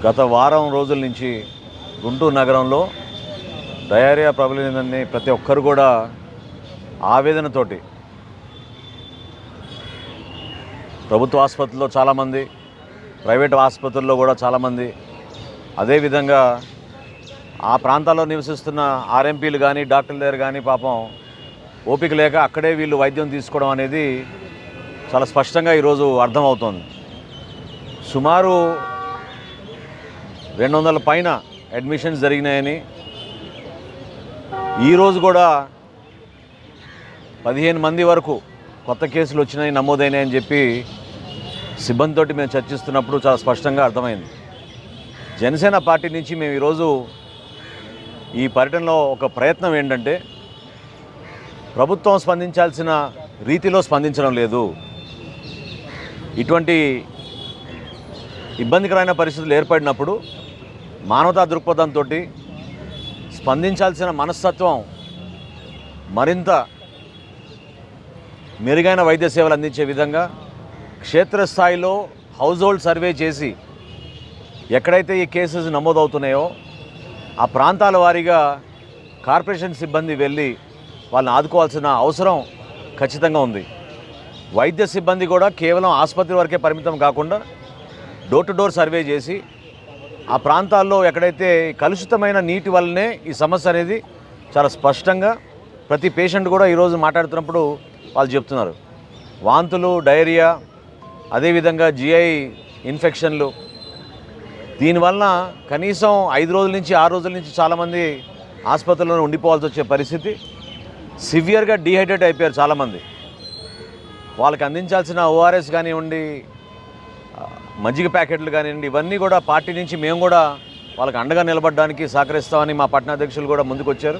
గత వారం రోజుల నుంచి గుంటూరు నగరంలో డయేరియా ప్రబలిందని ప్రతి ఒక్కరు కూడా ఆవేదనతోటి ప్రభుత్వ ఆసుపత్రుల్లో చాలామంది, ప్రైవేట్ ఆసుపత్రుల్లో కూడా చాలామంది, అదేవిధంగా ఆ ప్రాంతాల్లో నివసిస్తున్న ఆర్ఎంపీలు కానీ డాక్టర్ల దగ్గర కానీ పాపం ఓపిక లేక అక్కడే వీళ్ళు వైద్యం తీసుకోవడం అనేది చాలా స్పష్టంగా ఈరోజు అర్థమవుతోంది. సుమారు 200 పైన అడ్మిషన్స్ జరిగినాయని, ఈరోజు కూడా 15 మంది వరకు కొత్త కేసులు వచ్చినాయి, నమోదైనాయని చెప్పి సిబ్బందితోటి మేము చర్చిస్తున్నప్పుడు చాలా స్పష్టంగా అర్థమైంది. జనసేన పార్టీ నుంచి మేము ఈరోజు ఈ పర్యటనలో ఒక ప్రయత్నం ఏంటంటే, ప్రభుత్వం స్పందించాల్సిన రీతిలో స్పందించడం లేదు. ఇటువంటి ఇబ్బందికరమైన పరిస్థితులు ఏర్పడినప్పుడు మానవతా దృక్పథంతో స్పందించాల్సిన మనస్తత్వం మరింత మెరుగైన వైద్య సేవలు అందించే విధంగా క్షేత్రస్థాయిలో హౌస్ హోల్డ్ సర్వే చేసి ఎక్కడైతే ఈ కేసెస్ నమోదవుతున్నాయో ఆ ప్రాంతాల వారీగా కార్పొరేషన్ సిబ్బంది వెళ్ళి వాళ్ళని ఆదుకోవాల్సిన అవసరం ఖచ్చితంగా ఉంది. వైద్య సిబ్బంది కూడా కేవలం ఆసుపత్రి వరకే పరిమితం కాకుండా డోర్ టు డోర్ సర్వే చేసి ఆ ప్రాంతాల్లో ఎక్కడైతే కలుషితమైన నీటి వల్లనే ఈ సమస్య అనేది చాలా స్పష్టంగా ప్రతి పేషెంట్ కూడా ఈరోజు మాట్లాడుతున్నప్పుడు వాళ్ళు చెప్తున్నారు. వాంతులు, డయేరియా, అదేవిధంగా జిఐ ఇన్ఫెక్షన్లు, దీనివల్ల కనీసం 5 రోజుల నుంచి 6 రోజుల నుంచి చాలామంది ఆసుపత్రిలో ఉండిపోవాల్సి వచ్చే పరిస్థితి. సివియర్గా డీహైడ్రేట్ అయిపోయారు చాలామంది. వాళ్ళకి అందించాల్సిన ఓఆర్ఎస్ కానివ్వండి, మజ్జిగ ప్యాకెట్లు కానివ్వండి, ఇవన్నీ కూడా పార్టీ నుంచి మేము కూడా వాళ్ళకి అండగా నిలబడడానికి సహకరిస్తామని మా పట్టణాధ్యక్షులు కూడా ముందుకు వచ్చారు.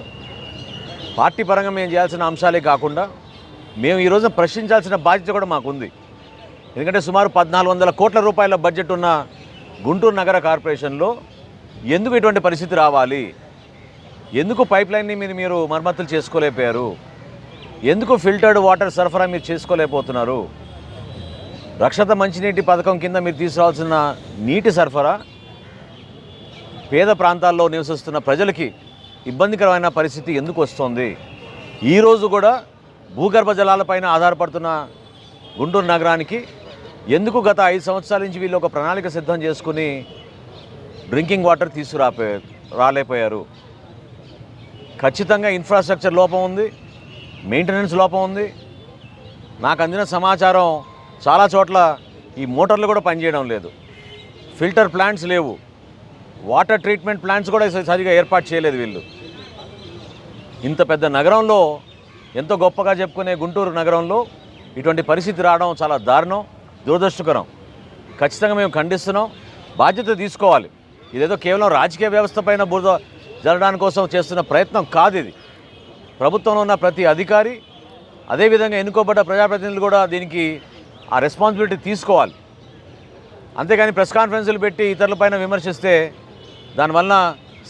పార్టీ పరంగా మేము చేయాల్సిన అంశాలే కాకుండా మేము ఈరోజు ప్రశ్నించాల్సిన బాధ్యత కూడా మాకుంది. ఎందుకంటే సుమారు 1400 కోట్ల రూపాయల బడ్జెట్ ఉన్న గుంటూరు నగర కార్పొరేషన్లో ఎందుకు ఇటువంటి పరిస్థితి రావాలి? ఎందుకు పైప్ లైన్ని మీరు మరమ్మతులు చేసుకోలేకపోయారు? ఎందుకు ఫిల్టర్డ్ వాటర్ సరఫరా మీరు చేసుకోలేకపోతున్నారు? రక్షిత మంచినీటి పథకం కింద మీరు తీసుకురావాల్సిన నీటి సరఫరా పేద ప్రాంతాల్లో నివసిస్తున్న ప్రజలకి ఇబ్బందికరమైన పరిస్థితి ఎందుకు వస్తుంది? ఈరోజు కూడా భూగర్భ జలాలపైన ఆధారపడుతున్న గుంటూరు నగరానికి ఎందుకు గత 5 సంవత్సరాల నుంచి వీళ్ళు ఒక ప్రణాళిక సిద్ధం చేసుకుని డ్రింకింగ్ వాటర్ రాలేకపోయారు? ఖచ్చితంగా ఇన్ఫ్రాస్ట్రక్చర్ లోపం ఉంది, మెయింటెనెన్స్ లోపం ఉంది. నాకు అందిన సమాచారం చాలా చోట్ల ఈ మోటార్లు కూడా పనిచేయడం లేదు, ఫిల్టర్ ప్లాంట్స్ లేవు, వాటర్ ట్రీట్మెంట్ ప్లాంట్స్ కూడా సరిగా ఏర్పాటు చేయలేదు వీళ్ళు. ఇంత పెద్ద నగరంలో, ఎంతో గొప్పగా చెప్పుకునే గుంటూరు నగరంలో ఇటువంటి పరిస్థితి రావడం చాలా దారుణం, దురదృష్టకరం. ఖచ్చితంగా మేము ఖండిస్తున్నాం. బాధ్యత తీసుకోవాలి. ఇదేదో కేవలం రాజకీయ వ్యవస్థ పైన బురద జరగడానికి కోసం చేస్తున్న ప్రయత్నం కాదు ఇది. ప్రభుత్వంలో ఉన్న ప్రతి అధికారి అదేవిధంగా ఎన్నుకోబడ్డ ప్రజాప్రతినిధులు కూడా దీనికి ఆ రెస్పాన్సిబిలిటీ తీసుకోవాలి. అంతేగాని ప్రెస్ కాన్ఫరెన్సులు పెట్టి ఇతరులపైన విమర్శిస్తే దానివల్ల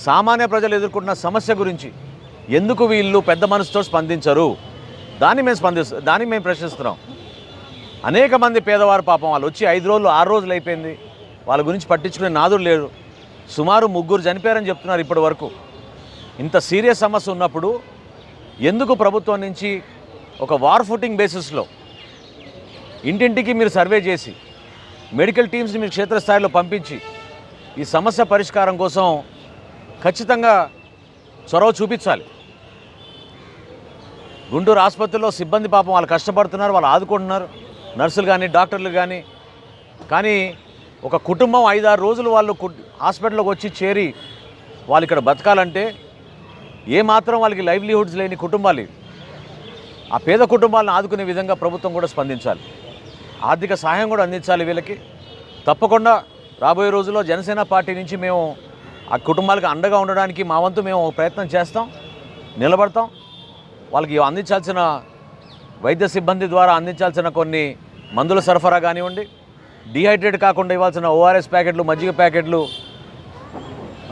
సామాన్య ప్రజలు ఎదుర్కొంటున్న సమస్య గురించి ఎందుకు వీళ్ళు పెద్ద మనసుతో స్పందించరు, దాన్ని మేము ప్రశ్నిస్తున్నాం. అనేక మంది పేదవారు పాపం వాళ్ళు వచ్చి 5 రోజులు 6 రోజులు అయిపోయింది, వాళ్ళ గురించి పట్టించుకునే నాదులు లేరు. సుమారు 3 చనిపోయారని చెప్తున్నారు ఇప్పటి వరకు. ఇంత సీరియస్ సమస్య ఉన్నప్పుడు ఎందుకు ప్రభుత్వం నుంచి ఒక వార్ ఫుటింగ్ బేసిస్లో ఇంటింటికి మీరు సర్వే చేసి మెడికల్ టీమ్స్ని మీరు క్షేత్రస్థాయిలో పంపించి ఈ సమస్య పరిష్కారం కోసం ఖచ్చితంగా చొరవ చూపించాలి. గుంటూరు ఆసుపత్రిలో సిబ్బంది పాపం వాళ్ళు కష్టపడుతున్నారు, వాళ్ళు ఆదుకుంటున్నారు, నర్సులు కానీ డాక్టర్లు కానీ ఒక కుటుంబం 5-6 రోజులు వాళ్ళు హాస్పిటల్లోకి వచ్చి చేరి వాళ్ళు ఇక్కడ బతకాలంటే ఏమాత్రం వాళ్ళకి లైవ్లీహుడ్స్ లేని కుటుంబాలు, ఆ పేద కుటుంబాలను ఆదుకునే విధంగా ప్రభుత్వం కూడా స్పందించాలి. ఆర్థిక సహాయం కూడా అందించాలి వీళ్ళకి. తప్పకుండా రాబోయే రోజుల్లో జనసేన పార్టీ నుంచి మేము ఆ కుటుంబాలకు అండగా ఉండడానికి మా వంతు మేము ప్రయత్నం చేస్తాం, నిలబడతాం. వాళ్ళకి అందించాల్సిన వైద్య సిబ్బంది ద్వారా అందించాల్సిన కొన్ని మందుల సరఫరా కానివ్వండి, డీహైడ్రేట్ కాకుండా ఇవ్వాల్సిన ఓఆర్ఎస్ ప్యాకెట్లు, మజ్జిగ ప్యాకెట్లు,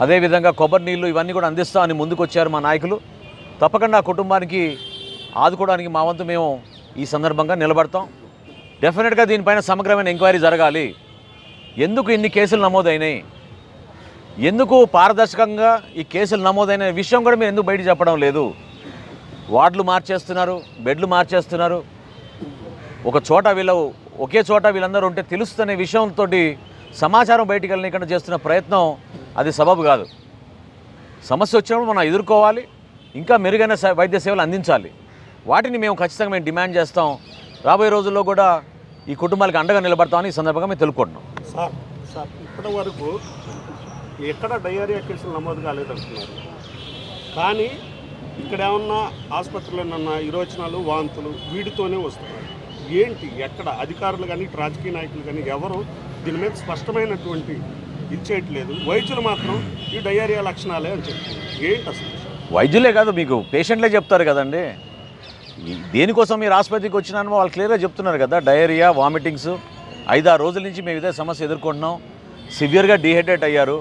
అదేవిధంగా కొబ్బరి నీళ్ళు ఇవన్నీ కూడా అందిస్తామని ముందుకు వచ్చారు మా నాయకులు. తప్పకుండా ఆ కుటుంబానికి ఆదుకోవడానికి మా వంతు మేము ఈ సందర్భంగా నిలబడతాం. డెఫినెట్గా దీనిపైన సమగ్రమైన ఎంక్వైరీ జరగాలి. ఎందుకు ఇన్ని కేసులు నమోదైనాయి, ఎందుకు పారదర్శకంగా ఈ కేసులు నమోదైన విషయం కూడా మీరు ఎందుకు బయట చెప్పడం లేదు? వార్డులు మార్చేస్తున్నారు, బెడ్లు మార్చేస్తున్నారు. ఒక చోట ఒకే చోట వీళ్ళందరూ ఉంటే తెలుస్తున్న విషయంతో సమాచారం బయటికి వెళ్ళకుండా చేస్తున్న ప్రయత్నం అది సబబు కాదు. సమస్య వచ్చినప్పుడు మనం ఎదుర్కోవాలి, ఇంకా మెరుగైన వైద్య సేవలు అందించాలి. వాటిని మేము ఖచ్చితంగా మేము డిమాండ్ చేస్తాం. రాబోయే రోజుల్లో కూడా ఈ కుటుంబాలకు అండగా నిలబడతామని ఈ సందర్భంగా మేము తెలుపుకుంటున్నాం. సార్ ఇప్పటి వరకు ఎక్కడ డయేరియా కేసులు నమోదు కాలేదంటున్నారు, కానీ ఇక్కడ ఏమన్నా ఆసుపత్రిలోనన్నా విరోచనాలు, వాంతులు వీటితోనే వస్తున్నారు. ఏంటి, ఎక్కడ అధికారులు కానీ రాజకీయ నాయకులు కానీ ఎవరు దీని మీద స్పష్టమైనటువంటి ఇచ్చేయట్లేదు. వైద్యులు మాత్రం ఈ డయేరియా లక్షణాలే అని చెప్తున్నారు. ఏంటి అసలు? వైద్యులే కాదు, మీకు పేషెంట్లే చెప్తారు కదండి. దేనికోసం మీరు ఆసుపత్రికి వచ్చినానో వాళ్ళు క్లియర్గా చెప్తున్నారు కదా. డయేరియా, వామిటింగ్స్ 5-6 రోజుల నుంచి మేము ఇదే సమస్య ఎదుర్కొంటున్నాం. సివియర్గా డీహైడ్రేట్ అయ్యారు.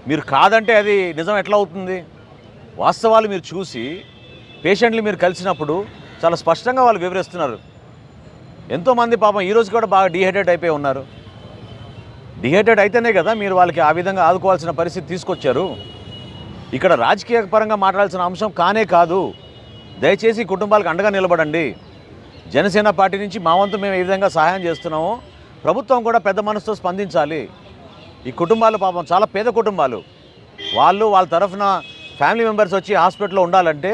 మీరు కాదంటే అది నిజం ఎట్లా అవుతుంది? వాస్తవాలు మీరు చూసి పేషెంట్లు మీరు కలిసినప్పుడు చాలా స్పష్టంగా వాళ్ళు వివరిస్తున్నారు. ఎంతోమంది పాపం ఈరోజు కూడా బాగా డీహైడ్రేట్ అయిపోయి ఉన్నారు. డీహైడ్రేట్ అయితేనే కదా మీరు వాళ్ళకి ఆ విధంగా ఆదుకోవాల్సిన పరిస్థితి తీసుకొచ్చారు. ఇక్కడ రాజకీయ పరంగా మాట్లాడాల్సిన అంశం కానే కాదు. దయచేసి కుటుంబాలకు అండగా నిలబడండి. జనసేన పార్టీ నుంచి మా వంతు మేము ఏ విధంగా సహాయం చేస్తున్నామో ప్రభుత్వం కూడా పెద్ద మనసుతో స్పందించాలి. ఈ కుటుంబాలు పాపం చాలా పేద కుటుంబాలు. వాళ్ళ తరఫున ఫ్యామిలీ మెంబర్స్ వచ్చి హాస్పిటల్లో ఉండాలంటే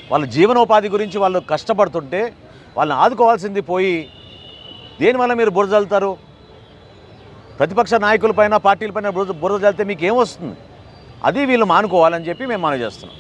వాళ్ళ జీవనోపాధి గురించి వాళ్ళు కష్టపడుతుంటే వాళ్ళని ఆదుకోవాల్సింది పోయి దేనివల్ల మీరు బురద జల్లుతారు? ప్రతిపక్ష నాయకులపైన, పార్టీలపైన బురద జల్లితే మీకు ఏమొస్తుంది? అది వీళ్ళు మానుకోవాలని చెప్పి మేము మనవి చేస్తున్నాం.